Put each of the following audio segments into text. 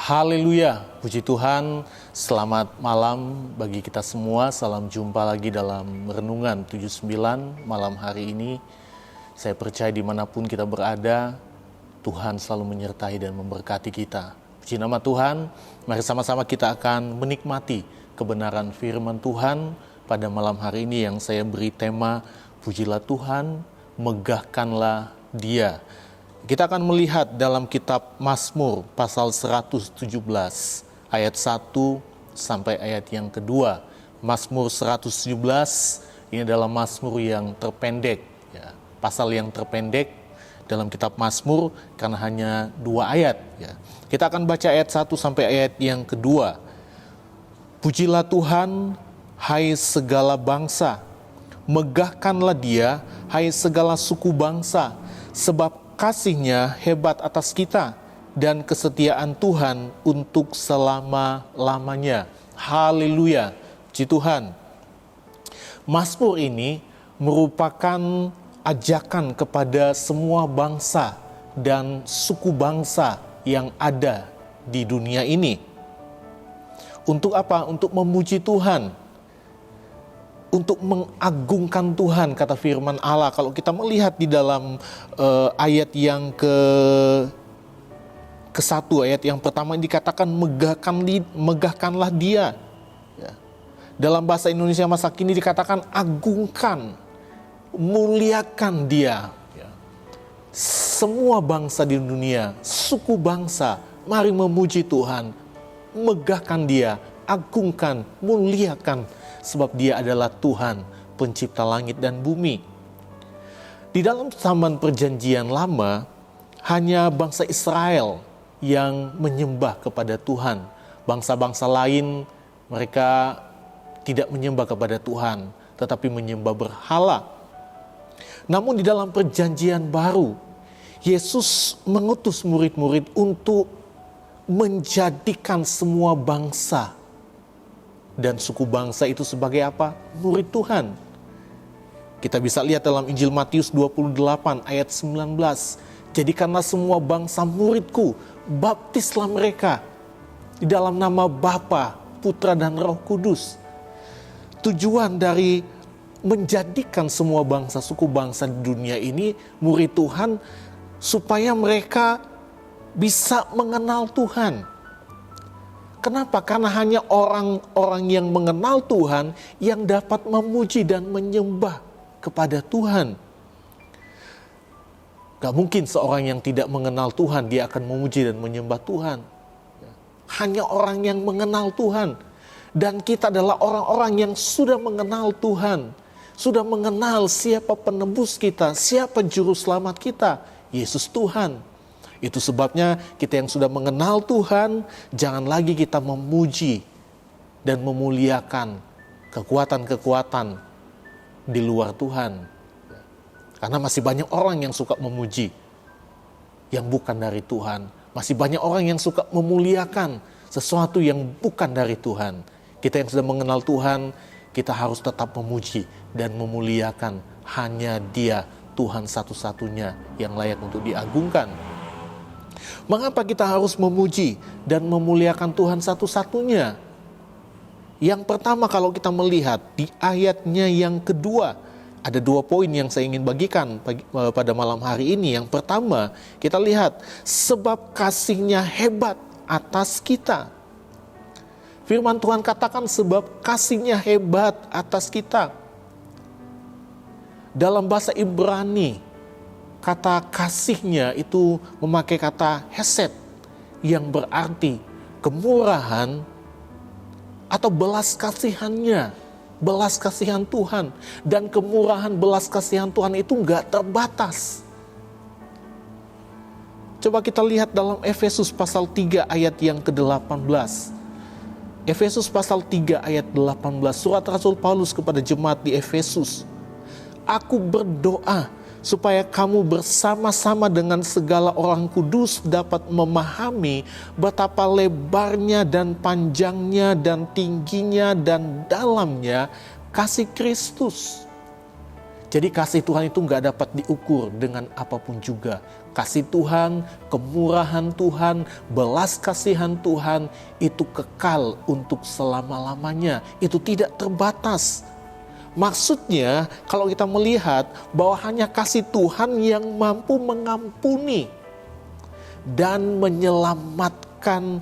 Haleluya, puji Tuhan, selamat malam bagi kita semua. Salam jumpa lagi dalam Renungan 79 malam hari ini. Saya percaya dimanapun kita berada, Tuhan selalu menyertai dan memberkati kita. Puji nama Tuhan, mari sama-sama kita akan menikmati kebenaran firman Tuhan pada malam hari ini yang saya beri tema, Pujilah Tuhan, megahkanlah Dia. Kita akan melihat dalam kitab Mazmur pasal 117 ayat 1 sampai ayat yang kedua. Mazmur 117 ini adalah Mazmur yang terpendek, ya. Pasal yang terpendek dalam kitab Mazmur karena hanya 2 ayat, ya. Kita akan baca ayat 1 sampai ayat yang kedua. Pujilah Tuhan, hai segala bangsa, megahkanlah Dia, hai segala suku bangsa, sebab kasih-Nya hebat atas kita dan kesetiaan Tuhan untuk selama-lamanya. Haleluya, puji Tuhan. Mazmur ini merupakan ajakan kepada semua bangsa dan suku bangsa yang ada di dunia ini. Untuk apa? Untuk memuji Tuhan, untuk mengagungkan Tuhan, kata firman Allah. Kalau kita melihat di dalam ayat yang ke-1, ayat yang pertama dikatakan megahkanlah Dia. Ya. Dalam bahasa Indonesia masa kini dikatakan agungkan, muliakan Dia. Ya. Semua bangsa di dunia, suku bangsa, mari memuji Tuhan, megahkan Dia, agungkan, muliakan. Sebab Dia adalah Tuhan, pencipta langit dan bumi. Di dalam zaman perjanjian lama, hanya bangsa Israel yang menyembah kepada Tuhan. Bangsa-bangsa lain, mereka tidak menyembah kepada Tuhan, tetapi menyembah berhala. Namun di dalam perjanjian baru, Yesus mengutus murid-murid untuk menjadikan semua bangsa dan suku bangsa itu sebagai apa? Murid Tuhan. Kita bisa lihat dalam Injil Matius 28 ayat 19. Jadikanlah semua bangsa muridku, baptislah mereka di dalam nama Bapa, Putra dan Roh Kudus. Tujuan dari menjadikan semua bangsa, suku bangsa di dunia ini murid Tuhan, supaya mereka bisa mengenal Tuhan. Kenapa? Karena hanya orang-orang yang mengenal Tuhan yang dapat memuji dan menyembah kepada Tuhan. Gak mungkin seorang yang tidak mengenal Tuhan dia akan memuji dan menyembah Tuhan. Hanya orang yang mengenal Tuhan. Dan kita adalah orang-orang yang sudah mengenal Tuhan. Sudah mengenal siapa penebus kita, siapa juru selamat kita, Yesus Tuhan. Itu sebabnya kita yang sudah mengenal Tuhan, jangan lagi kita memuji dan memuliakan kekuatan-kekuatan di luar Tuhan. Karena masih banyak orang yang suka memuji yang bukan dari Tuhan. Masih banyak orang yang suka memuliakan sesuatu yang bukan dari Tuhan. Kita yang sudah mengenal Tuhan, kita harus tetap memuji dan memuliakan hanya Dia, Tuhan satu-satunya yang layak untuk diagungkan. Mengapa kita harus memuji dan memuliakan Tuhan satu-satunya? Yang pertama, kalau kita melihat di ayatnya yang kedua, ada 2 poin yang saya ingin bagikan pada malam hari ini. Yang pertama, kita lihat sebab kasih-Nya hebat atas kita. Firman Tuhan katakan sebab kasih-Nya hebat atas kita. Dalam bahasa Ibrani, kata kasih-Nya itu memakai kata hesed yang berarti kemurahan atau belas kasihan-Nya, belas kasihan Tuhan. Dan kemurahan belas kasihan Tuhan itu enggak terbatas. Coba kita lihat dalam Efesus pasal 3 ayat yang ke-18. Efesus pasal 3 ayat 18, surat Rasul Paulus kepada jemaat di Efesus. Aku berdoa supaya kamu bersama-sama dengan segala orang kudus dapat memahami betapa lebarnya dan panjangnya dan tingginya dan dalamnya kasih Kristus. Jadi kasih Tuhan itu nggak dapat diukur dengan apapun juga. Kasih Tuhan, kemurahan Tuhan, belas kasihan Tuhan itu kekal untuk selama-lamanya. Itu tidak terbatas. Maksudnya kalau kita melihat bahwa hanya kasih Tuhan yang mampu mengampuni dan menyelamatkan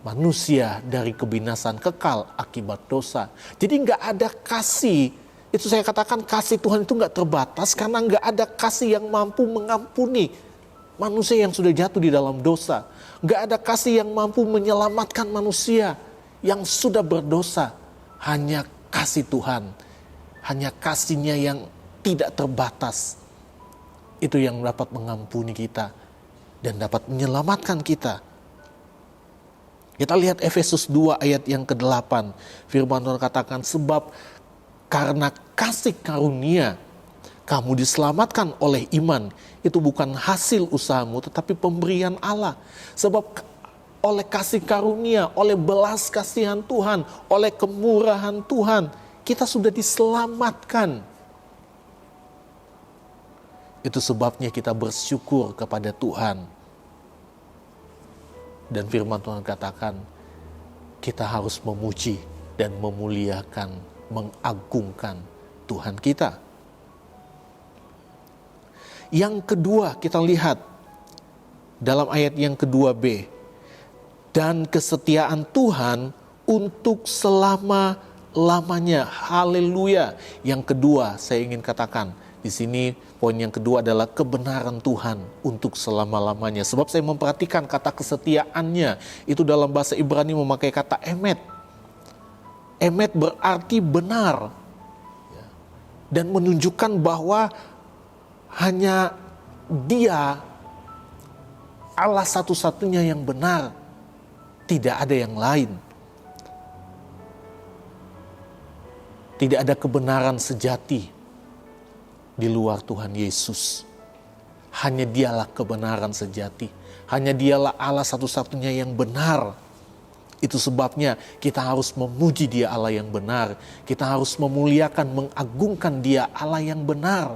manusia dari kebinasan kekal akibat dosa. Jadi nggak ada kasih. Itu saya katakan kasih Tuhan itu nggak terbatas karena nggak ada kasih yang mampu mengampuni manusia yang sudah jatuh di dalam dosa. Nggak ada kasih yang mampu menyelamatkan manusia yang sudah berdosa. Hanya kasih Tuhan, hanya kasih-Nya yang tidak terbatas. Itu yang dapat mengampuni kita dan dapat menyelamatkan kita. Kita lihat Efesus 2 ayat yang ke-8. Firman Tuhan katakan, sebab karena kasih karunia kamu diselamatkan oleh iman. Itu bukan hasil usahamu tetapi pemberian Allah. Sebab oleh kasih karunia, oleh belas kasihan Tuhan, oleh kemurahan Tuhan, kita sudah diselamatkan. Itu sebabnya kita bersyukur kepada Tuhan. Dan firman Tuhan katakan, kita harus memuji dan memuliakan, mengagungkan Tuhan kita. Yang kedua kita lihat dalam ayat yang kedua B. Dan kesetiaan Tuhan untuk selama-lamanya. Haleluya. Yang kedua saya ingin katakan, di sini poin yang kedua adalah kebenaran Tuhan untuk selama-lamanya. Sebab saya memperhatikan kata kesetiaannya. Itu dalam bahasa Ibrani memakai kata emet. Emet berarti benar. Dan menunjukkan bahwa hanya Dia Allah satu-satunya yang benar. Tidak ada yang lain. Tidak ada kebenaran sejati di luar Tuhan Yesus. Hanya Dialah kebenaran sejati. Hanya Dialah Allah satu-satunya yang benar. Itu sebabnya kita harus memuji Dia Allah yang benar. Kita harus memuliakan, mengagungkan Dia Allah yang benar.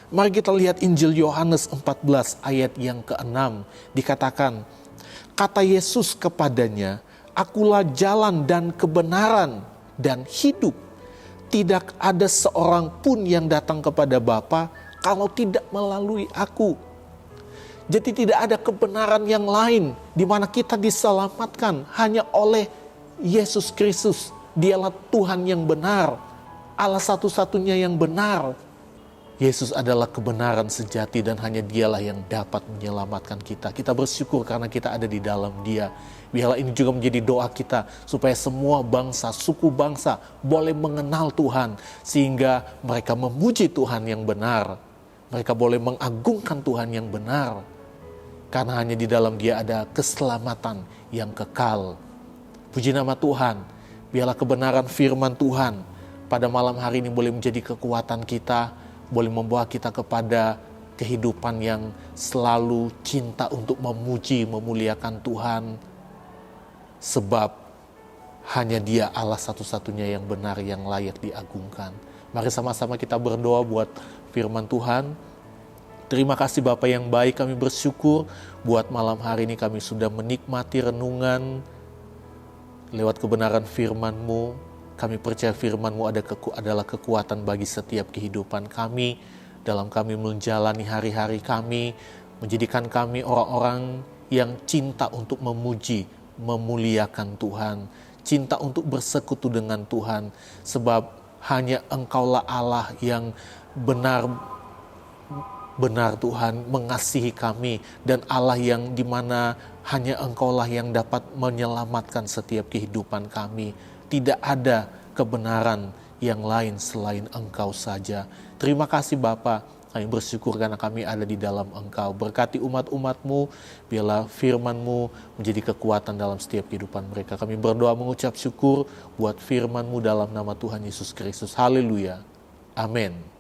Mari kita lihat Injil Yohanes 14 ayat yang ke-6. Dikatakan, kata Yesus kepadanya, akulah jalan dan kebenaran dan hidup. Tidak ada seorang pun yang datang kepada Bapa kalau tidak melalui aku. Jadi tidak ada kebenaran yang lain di mana kita diselamatkan hanya oleh Yesus Kristus. Dialah Tuhan yang benar, Allah satu-satunya yang benar. Yesus adalah kebenaran sejati dan hanya Dialah yang dapat menyelamatkan kita. Kita bersyukur karena kita ada di dalam Dia. Biarlah ini juga menjadi doa kita supaya semua bangsa, suku bangsa boleh mengenal Tuhan sehingga mereka memuji Tuhan yang benar. Mereka boleh mengagungkan Tuhan yang benar. Karena hanya di dalam Dia ada keselamatan yang kekal. Puji nama Tuhan. Biarlah kebenaran firman Tuhan pada malam hari ini boleh menjadi kekuatan kita, boleh membawa kita kepada kehidupan yang selalu cinta untuk memuji, memuliakan Tuhan. Sebab hanya Dia Allah satu-satunya yang benar, yang layak diagungkan. Mari sama-sama kita berdoa buat firman Tuhan. Terima kasih Bapa yang baik, kami bersyukur buat malam hari ini kami sudah menikmati renungan lewat kebenaran firman-Mu. Kami percaya firman-Mu adalah kekuatan bagi setiap kehidupan kami, dalam kami menjalani hari-hari kami, menjadikan kami orang-orang yang cinta untuk memuji, memuliakan Tuhan, cinta untuk bersekutu dengan Tuhan, sebab hanya Engkaulah Allah yang benar Tuhan mengasihi kami, dan Allah yang dimana hanya Engkaulah yang dapat menyelamatkan setiap kehidupan kami. Tidak ada kebenaran yang lain selain Engkau saja. Terima kasih Bapa, kami bersyukur karena kami ada di dalam Engkau. Berkati umat-umat-Mu, biarlah firman-Mu menjadi kekuatan dalam setiap kehidupan mereka. Kami berdoa mengucap syukur buat firman-Mu dalam nama Tuhan Yesus Kristus. Haleluya. Amin.